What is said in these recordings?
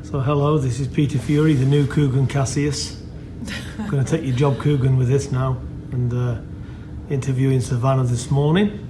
So hello, this is Peter Fury, the new Coogan Cassius. I'm going to take your job, Coogan, with this now, and interviewing Savannah this morning.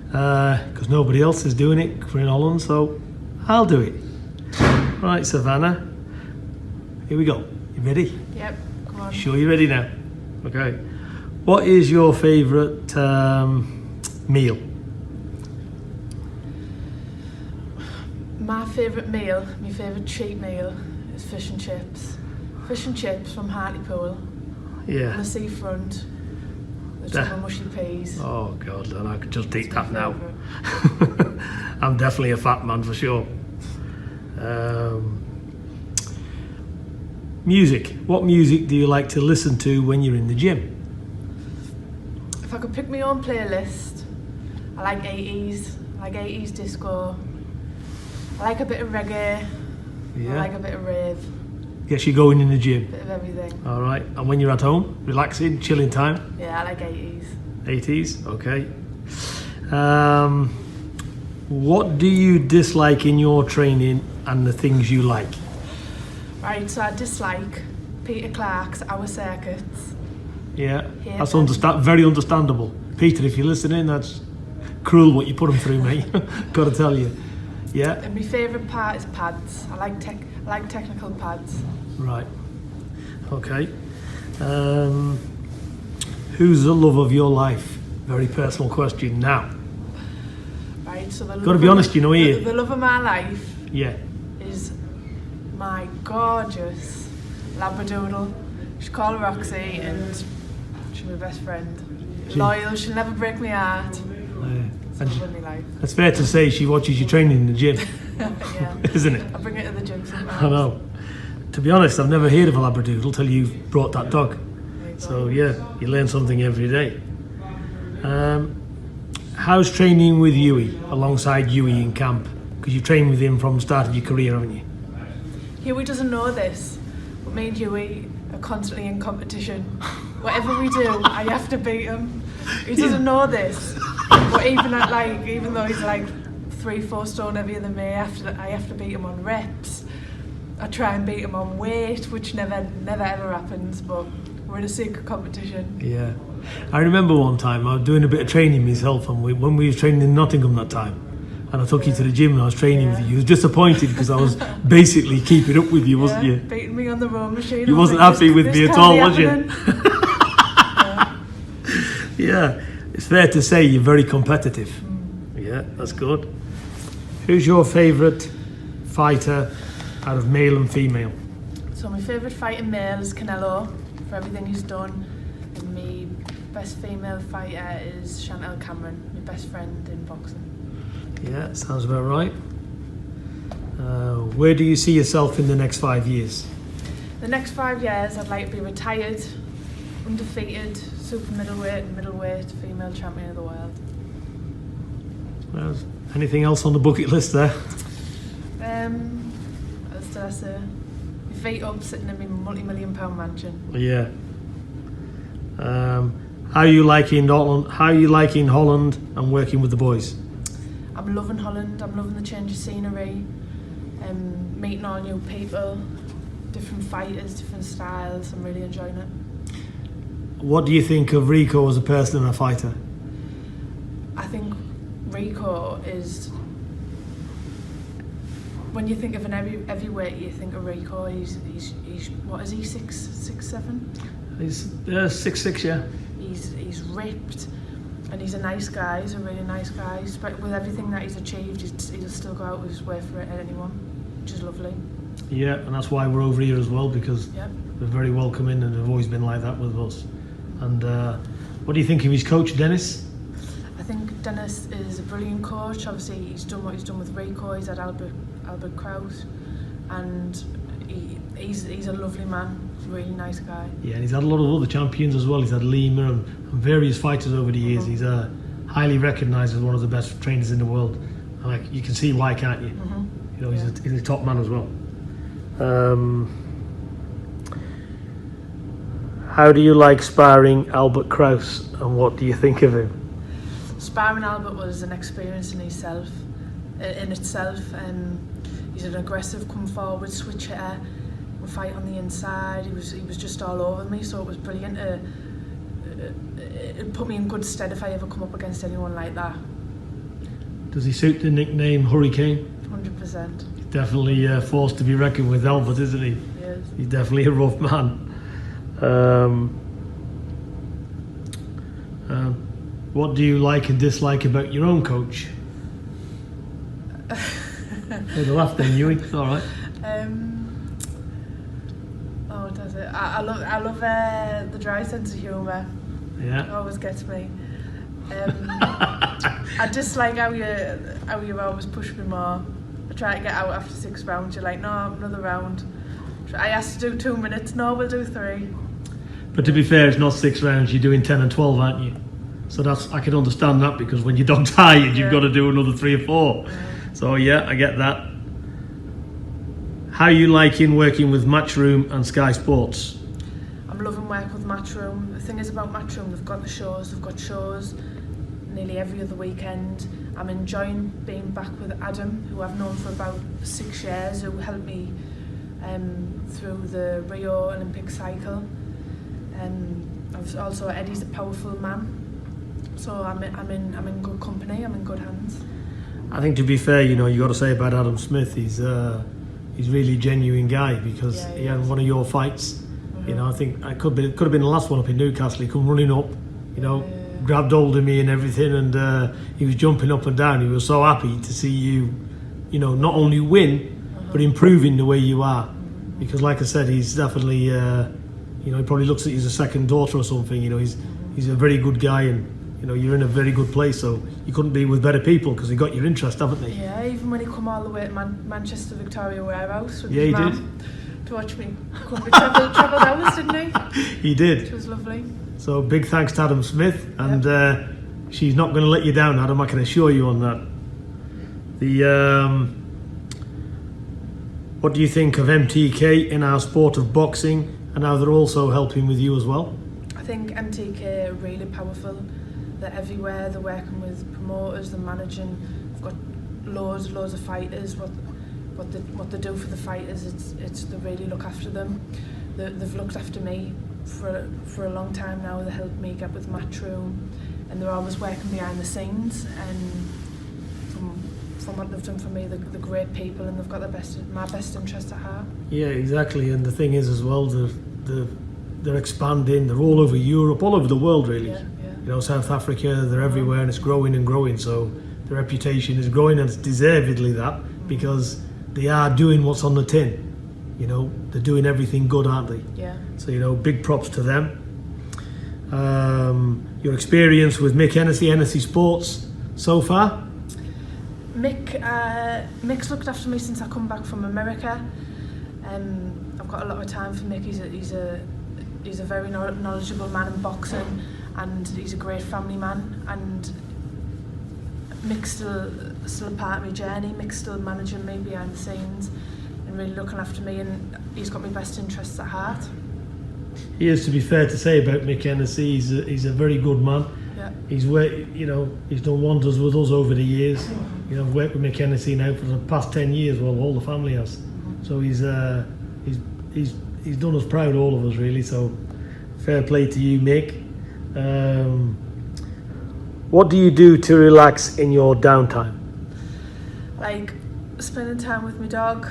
Because nobody else is doing it for in Holland, so I'll do it. Right, Savannah, here we go. You ready? Yep, come on. Sure you're ready now? Okay. What is your favourite meal? My favourite meal, my favourite cheap meal is fish and chips. Fish and chips from Hartlepool. Yeah. On the seafront. There's some mushy peas. Oh God, then I could just eat that now. I'm definitely a fat man for sure. Music. What music do you like to listen to when you're in the gym? If I could pick my own playlist, I like 80s. I like 80s disco. I like a bit of reggae. Yeah. I like a bit of rave. Yes, you're going in the gym. A bit of everything. All right. And when you're at home, relaxing, chilling time? Yeah, I like 80s. 80s, okay. What do you dislike in your training and the things you like? Right, so I dislike Peter Clark's Hour Circuits. Yeah, that's very understandable. Peter, if you're listening, that's cruel what you put them through, mate. Got to tell you. Yeah. And my favourite part is pads. I like technical pads. Right. Okay. Who's the love of your life? Very personal question now. Right, so got to be honest, you know, here. The love of my life. Yeah. Is my gorgeous Labradoodle. She's called Roxy, and she's my best friend. Loyal. She'll never break my heart. It's fair to say she watches you training in the gym. Yeah. Isn't it? I bring her to the gym sometimes. I know. To be honest, I've never heard of a Labradoodle till you brought that dog. So yeah, you learn something every day. How's training with Huey, alongside Huey in camp? Because you've trained with him from the start of your career, haven't you? Huey doesn't know this, but me and Huey are constantly in competition. Whatever we do, I have to beat him. He doesn't know this, but even though he's like 3-4 stone heavier than me, I have to beat him on reps. I try and beat him on weight, which never ever happens, but we're in a secret competition. Yeah. I remember one time I was doing a bit of training myself, and when we were training in Nottingham that time, and I took you to the gym and I was training with you. You was disappointed because I was basically keeping up with you, wasn't you? Beating me on the row machine. You wasn't happy with me at all, was you? Yeah. It's fair to say you're very competitive. Yeah, that's good. Who's your favourite fighter out of male and female? So my favourite fighting male is Canelo, for everything he's done. And my best female fighter is Chantel Cameron, my best friend in boxing. Yeah, sounds about right. Where do you see yourself in the next 5 years? The next 5 years, I'd like to be retired, undefeated, super middleweight and middleweight female champion of the world. Well, anything else on the bucket list there? What else did I say? My feet up, sitting in my multi-million-pound mansion. Yeah. How are you liking Holland and working with the boys? I'm loving Holland. I'm loving the change of scenery, meeting all new people, different fighters, different styles. I'm really enjoying it. What do you think of Rico as a person and a fighter? I think Rico is, when you think of an heavyweight, you think of Rico. He's what is he, 6'7"? He's 6'6", yeah. He's ripped, and he's a nice guy. He's a really nice guy. With everything that he's achieved, he'll still go out with his way for it at anyone, which is lovely. Yeah, and that's why we're over here as well, because we're very welcoming and have always been like that with us. And what do you think of his coach, Dennis? I think Dennis is a brilliant coach. Obviously, he's done what he's done with Rico. He's had Albert Kraus, and he's a lovely man. He's a really nice guy. Yeah, and he's had a lot of other champions as well. He's had Lima and various fighters over the years. He's highly recognised as one of the best trainers in the world. And you can see why, can't you? You know, he's a top man as well. How do you like sparring Albert Kraus, and what do you think of him? Sparring Albert was an experience in itself. He's an aggressive, come forward, switch hitter. We fight on the inside. He was just all over me, so it was brilliant. It put me in good stead if I ever come up against anyone like that. Does he suit the nickname Hurricane? 100%. Definitely a force to be reckoned with, Albert, isn't he? He is. He's definitely a rough man. What do you like and dislike about your own coach? Hey, the laugh then, Yui. All right. Oh, does it? I love the dry sense of humour. Yeah. It always gets me. I dislike how you always push me more. I try to get out after 6 rounds. You're like, no, another round. I asked to do 2 minutes. No, we'll do 3. But to be fair, it's not 6 rounds. You're doing 10 and 12, aren't you? So I can understand that, because when you're dog tired, you've got to do another 3 or 4. Yeah. So yeah, I get that. How are you liking working with Matchroom and Sky Sports? I'm loving work with Matchroom. The thing is about Matchroom, they've got shows nearly every other weekend. I'm enjoying being back with Adam, who I've known for about 6 years, who helped me through the Rio Olympic cycle. Also Eddie's a powerful man, so I'm in good company. I'm in good hands. I think, to be fair, you got to say about Adam Smith, he's really a genuine guy, because he had one of your fights. Mm-hmm. I think it could have been the last one up in Newcastle. He come running up, grabbed hold of me and everything, and he was jumping up and down. He was so happy to see you, not only win, but improving the way you are. Because, like I said, he's definitely, he probably looks at you as a second daughter or something. He's a very good guy, and you're in a very good place. So you couldn't be with better people, because he got your interest, haven't they? Yeah, even when he come all the way to Manchester Victoria Warehouse with he his did. mum to watch me. We travelled hours, didn't he? He did. Which was lovely. So big thanks to Adam Smith, and she's not going to let you down, Adam. I can assure you on that. What do you think of MTK in our sport of boxing, and how they're also helping with you as well? I think MTK are really powerful. They're everywhere. They're working with promoters. They're managing. They've got loads of fighters. What they do for the fighters, it's they really look after them. They've looked after me for a long time now. They helped me get with Matchroom, and they're always working behind the scenes. And from what they've done for me, they're great people, and they've got my best interest at heart. Yeah, exactly. And the thing is as well, they're expanding. They're all over Europe, all over the world, really. Yeah. South Africa, they're everywhere, and it's growing and growing. So the reputation is growing, and it's deservedly that, because they are doing what's on the tin. They're doing everything good, aren't they? Yeah. So, big props to them. Your experience with Mick Hennessy Sports so far? Mick's looked after me since I come back from America. I've got a lot of time for Mick. He's a very knowledgeable man in boxing, and he's a great family man. And Mick's still a part of my journey. Mick's still managing me behind the scenes and really looking after me, and he's got my best interests at heart. He is, to be fair to say about Mick Hennessy, he's a very good man. Yeah. He's done wonders with us over the years. I've worked with Mick Hennessy now for the past 10 years. Well, all the family has. So he's done us proud, all of us, really. So fair play to you, Mick. What do you do to relax in your downtime? Like spending time with my dog,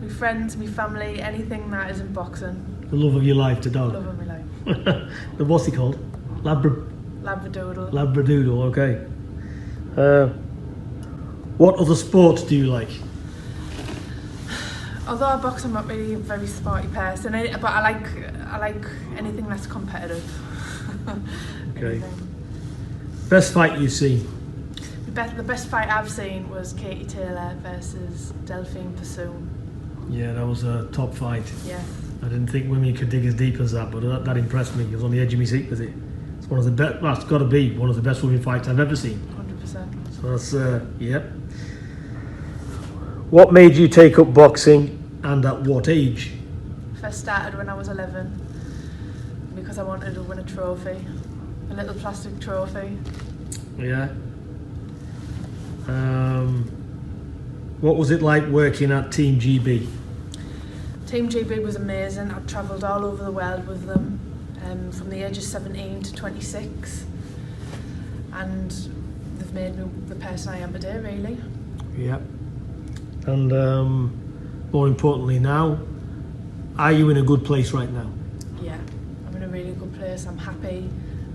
my friends, my family, anything that isn't boxing. The love of your life, the dog. Love of my life. What's he called? Labradoodle. Labradoodle, okay. What other sports do you like? Although I box, I'm not really a very sporty person, but I like anything that's competitive. Okay. Anything. Best fight you've seen? The best fight I've seen was Katie Taylor versus Delphine Persoon. Yeah, that was a top fight. Yeah. I didn't think women could dig as deep as that, but that impressed me. I was on the edge of my seat with it. It's one of the best. Well, it's got to be one of the best women fights I've ever seen. 100%. So that's yep. What made you take up boxing, and at what age? First started when I was 11 because I wanted to win a trophy, a little plastic trophy. Yeah. What was it like working at Team GB? Team GB was amazing. I've travelled all over the world with them, from the age of 17 to 26, and they've made me the person I am today, really. Yeah. And more importantly now, are you in a good place right now? Yeah, I'm in a really good place. I'm happy.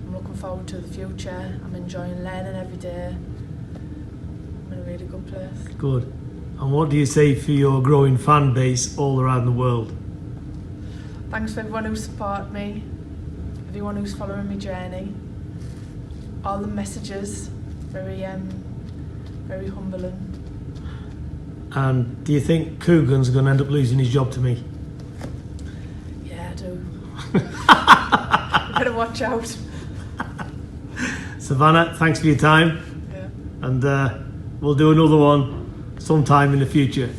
I'm looking forward to the future. I'm enjoying learning every day. I'm in a really good place. Good. And what do you say for your growing fan base all around the world? Thanks for everyone who supported me, everyone who's following my journey, all the messages, very humbling. And do you think Coogan's going to end up losing his job to me? Yeah, I do. You better watch out. Savannah, thanks for your time. Yeah. And we'll do another one sometime in the future.